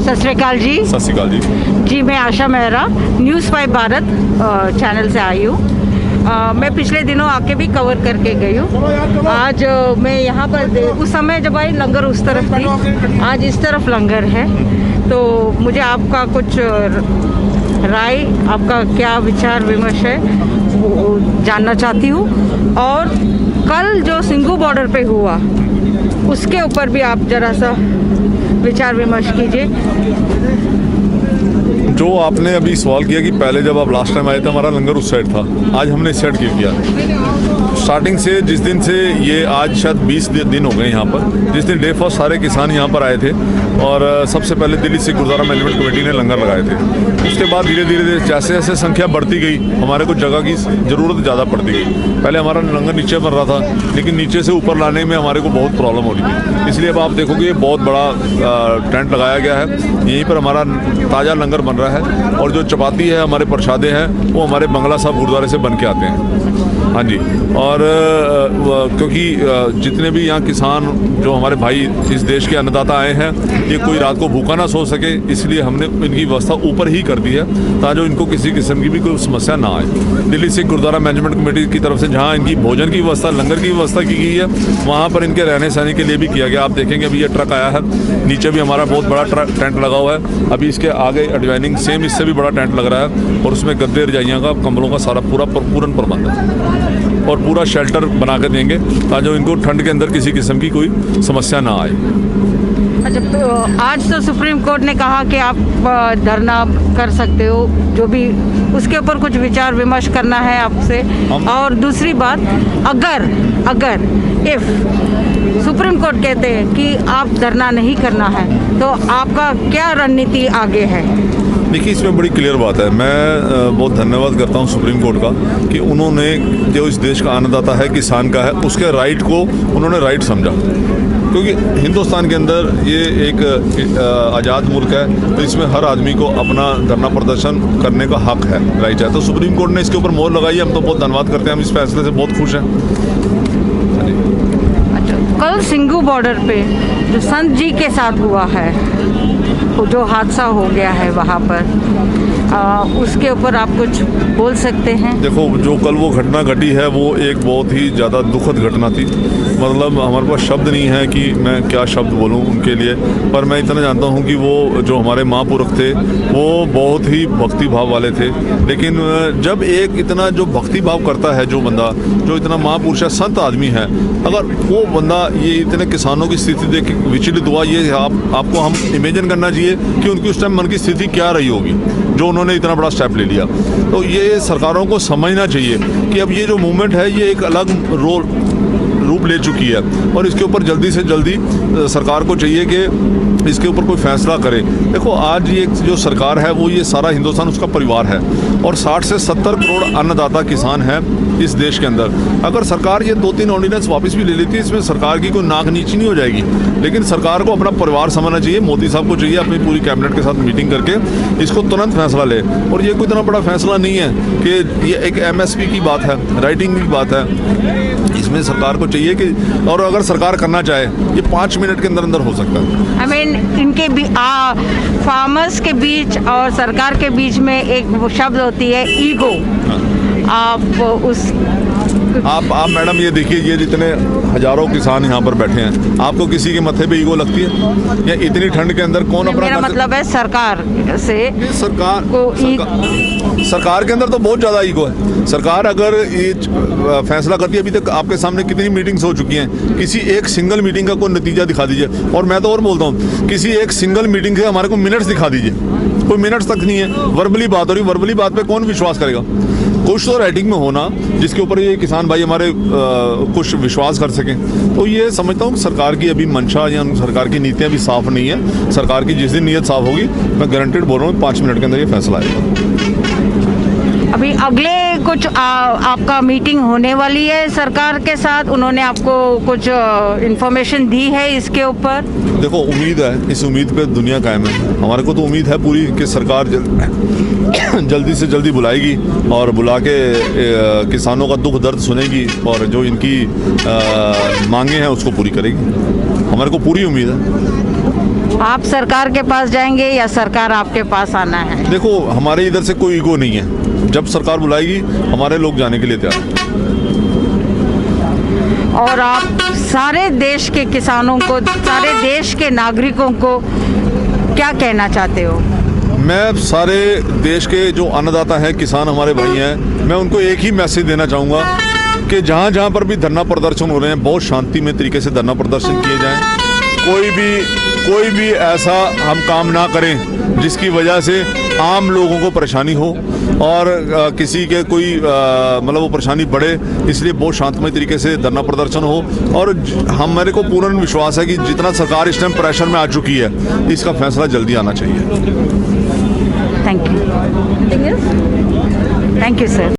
सत श्री अकाल जी। सत श्री अकाल जी। जी मैं आशा मेहरा न्यूज़ 5 भारत चैनल से आई हूँ। मैं पिछले दिनों आके भी कवर करके गई हूँ। आज मैं यहाँ पर उस समय जब आई लंगर उस तरफ थी, आज इस तरफ लंगर है। तो मुझे आपका कुछ राय, आपका क्या विचार विमर्श है वो जानना चाहती हूँ। और कल जो सिंघू बॉर्डर पे हुआ उसके ऊपर भी आप जरा सा विचार विमर्श कीजिए। जो आपने अभी सवाल किया कि पहले जब आप लास्ट टाइम आए थे हमारा लंगर उस साइड था, आज हमने इस साइड किया। स्टार्टिंग से जिस दिन से ये आज शायद 20 दिन हो गए यहाँ पर, जिस दिन डे फर्स्ट सारे किसान यहाँ पर आए थे और सबसे पहले दिल्ली सिख गुरुद्वारा मैनेजमेंट कमेटी ने लंगर लगाए थे। उसके बाद धीरे धीरे जैसे जैसे संख्या बढ़ती गई हमारे को जगह की ज़रूरत ज़्यादा पड़ती गई। पहले हमारा लंगर नीचे बन रहा था लेकिन नीचे से ऊपर लाने में हमारे को बहुत प्रॉब्लम हो रही थी। इसलिए अब आप देखोगे ये बहुत बड़ा टेंट लगाया गया है, यहीं पर हमारा ताज़ा लंगर बन रहा है। और जो चपाती है, हमारे प्रसादे हैं, वो हमारे बंगला साहब गुरुद्वारे से बन के आते हैं। हाँ जी। और क्योंकि जितने भी यहाँ किसान जो हमारे भाई इस देश के अन्नदाता आए हैं, ये कोई रात को भूखा ना सो सके, इसलिए हमने इनकी व्यवस्था ऊपर ही कर दी है ताकि इनको किसी किस्म की भी कोई समस्या ना आए। दिल्ली सिख गुरुद्वारा मैनेजमेंट कमेटी की तरफ से जहाँ इनकी भोजन की व्यवस्था, लंगर की व्यवस्था की गई है, वहाँ पर इनके रहने सहने के लिए भी किया गया। आप देखेंगे अभी ये ट्रक आया है, नीचे भी हमारा बहुत बड़ा टेंट लगा हुआ है। अभी इसके आगे एडवाइनिंग सेम इससे भी बड़ा टेंट लग रहा है और उसमें गद्दे, रजाइयाँ का, कंबलों का सारा पूर्ण प्रबंध है और पूरा शेल्टर बना कर देंगे ताकि इनको ठंड के अंदर किसी किस्म की कोई समस्या ना आए। अच्छा, तो आज तो सुप्रीम कोर्ट ने कहा कि आप धरना कर सकते हो, जो भी उसके ऊपर कुछ विचार विमर्श करना है आपसे। और दूसरी बात, अगर इफ सुप्रीम कोर्ट कहते हैं कि आप धरना नहीं करना है तो आपका क्या रणनीति आगे है? देखिए, इसमें बड़ी क्लियर बात है। मैं बहुत धन्यवाद करता हूं सुप्रीम कोर्ट का कि उन्होंने जो इस देश का अन्नदाता है, किसान का है, उसके राइट को उन्होंने राइट समझा। क्योंकि हिंदुस्तान के अंदर ये एक आज़ाद मुल्क है तो इसमें हर आदमी को अपना धरना प्रदर्शन करने का हक है, राइट है। तो सुप्रीम कोर्ट ने इसके ऊपर मोहर लगाई है, हम तो बहुत धन्यवाद करते हैं, हम इस फैसले से बहुत खुश हैं। अच्छा, कल सिंघू बॉर्डर पे जो संत जी के साथ हुआ है, जो हादसा हो गया है वहाँ पर, उसके ऊपर आप कुछ बोल सकते हैं? देखो, जो कल वो घटना घटी है वो एक बहुत ही ज़्यादा दुखद घटना थी। मतलब हमारे पास शब्द नहीं है कि मैं क्या शब्द बोलूं उनके लिए, पर मैं इतना जानता हूं कि वो जो हमारे महापुरुष थे वो बहुत ही भक्ति भाव वाले थे। लेकिन जब एक इतना जो भक्ति भाव करता है, जो बंदा जो इतना महापुरुष है, संत आदमी है, अगर वो बंदा ये इतने किसानों की स्थिति देख के विचलित हुआ, ये आपको हम इमेजिन करना चाहिए कि उनकी उस टाइम मन की स्थिति क्या रही होगी जो उन्होंने इतना बड़ा स्टेप ले लिया। तो ये सरकारों को समझना चाहिए कि अब ये जो मूवमेंट है ये एक अलग रूप ले चुकी है और इसके ऊपर जल्दी से जल्दी सरकार को चाहिए कि इसके ऊपर कोई फैसला करे। देखो, आज ये जो सरकार है वो ये सारा हिंदुस्तान उसका परिवार है और 60 से 70 करोड़ अन्नदाता किसान हैं इस देश के अंदर। अगर सरकार ये 2-3 ऑर्डिनेंस वापस भी ले लेती है, इसमें सरकार की कोई नाक नीची नहीं हो जाएगी, लेकिन सरकार को अपना परिवार समझना चाहिए। मोदी साहब को चाहिए अपनी पूरी कैबिनेट के साथ मीटिंग करके इसको तुरंत फैसला ले। और ये कोई इतना बड़ा फैसला नहीं है कि ये एक MSP की बात है, राइटिंग की बात है। इसमें सरकार को चाहिए कि, और अगर सरकार करना चाहे, ये 5 मिनट के अंदर अंदर हो सकता है। आई मीन इनके फार्मर्स के बीच और सरकार के बीच में एक शब्द होती है ईगो। आप मैडम ये देखिए, ये जितने हजारों किसान यहाँ पर बैठे हैं, आपको किसी के माथे पे ईगो लगती है? या इतनी ठंड के अंदर कौन अपना? मेरा मतलब है सरकार से, सरकार के अंदर तो बहुत ज़्यादा ईगो है। सरकार अगर ये फैसला करती है, अभी तक आपके सामने कितनी मीटिंग्स हो चुकी हैं, किसी एक सिंगल मीटिंग का कोई नतीजा दिखा दीजिए। और मैं तो और बोलता हूँ, किसी एक सिंगल मीटिंग से हमारे को मिनट्स दिखा दीजिए। कोई मिनट्स तक नहीं है, वर्बली बात हो रही। वर्बली बात पे कौन विश्वास करेगा? कुछ तो राइटिंग में होना जिसके ऊपर ये किसान भाई हमारे कुछ विश्वास कर सकें। तो ये समझता हूँ सरकार की अभी मंशा या सरकार की नीतियाँ भी साफ नहीं है। सरकार की जिस दिन नीयत साफ होगी, मैं गारंटेड बोल रहा हूँ 5 मिनट के अंदर ये फैसला आएगा। अभी अगले कुछ आपका मीटिंग होने वाली है सरकार के साथ, उन्होंने आपको कुछ इंफॉर्मेशन दी है इसके ऊपर? देखो, उम्मीद है, इस उम्मीद पे दुनिया कायम है। हमारे को तो उम्मीद है पूरी कि सरकार जल्दी से जल्दी बुलाएगी और बुला के किसानों का दुख दर्द सुनेगी और जो इनकी मांगे हैं उसको पूरी करेगी। हमारे को पूरी उम्मीद है। आप सरकार के पास जाएंगे या सरकार आपके पास आना है? देखो, हमारे इधर से कोई ईगो नहीं है। जब सरकार बुलाएगी हमारे लोग जाने के लिए तैयार हैं। और आप सारे देश के किसानों को, सारे देश के नागरिकों को क्या कहना चाहते हो? मैं सारे देश के जो अन्नदाता हैं, किसान हमारे भाई हैं, मैं उनको एक ही मैसेज देना चाहूँगा कि जहाँ जहाँ पर भी धरना प्रदर्शन हो रहे हैं, बहुत शांतिमय तरीके से धरना प्रदर्शन किए जाएं। कोई भी ऐसा हम काम ना करें जिसकी वजह से आम लोगों को परेशानी हो और किसी के कोई मतलब वो परेशानी बढ़े। इसलिए बहुत शांतमय तरीके से धरना प्रदर्शन हो और हमारे को पूर्ण विश्वास है कि जितना सरकार इस टाइम प्रेशर में आ चुकी है, इसका फैसला जल्दी आना चाहिए। Thank you. Thank you sir.